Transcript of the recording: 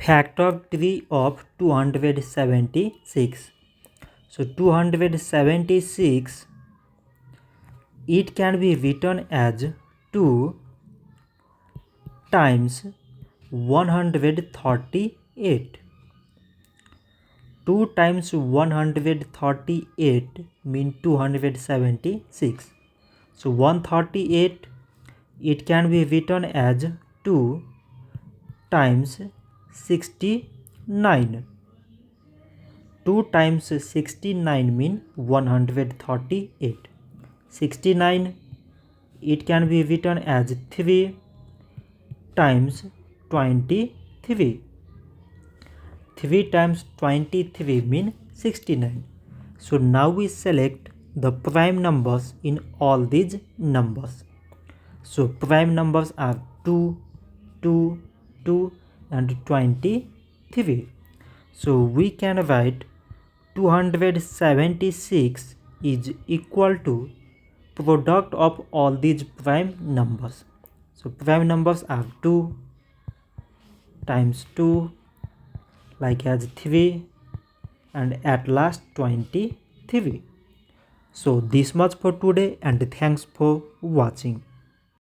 Factory of 276. So 276, it can be written as 2 times 138. 2 times 138 mean 276. So 138, it can be written as 2 times 69. 2 times 69 mean 138. 69, it can be written as 3 times 23. 3 times 23 mean 69. So now we select the prime numbers in all these numbers. So prime numbers are 2, 2, 2 and 23. So we can write 276 is equal to product of all these prime numbers. So prime numbers are 2 times 2 like as 3 and at last 23. So this much for today and thanks for watching.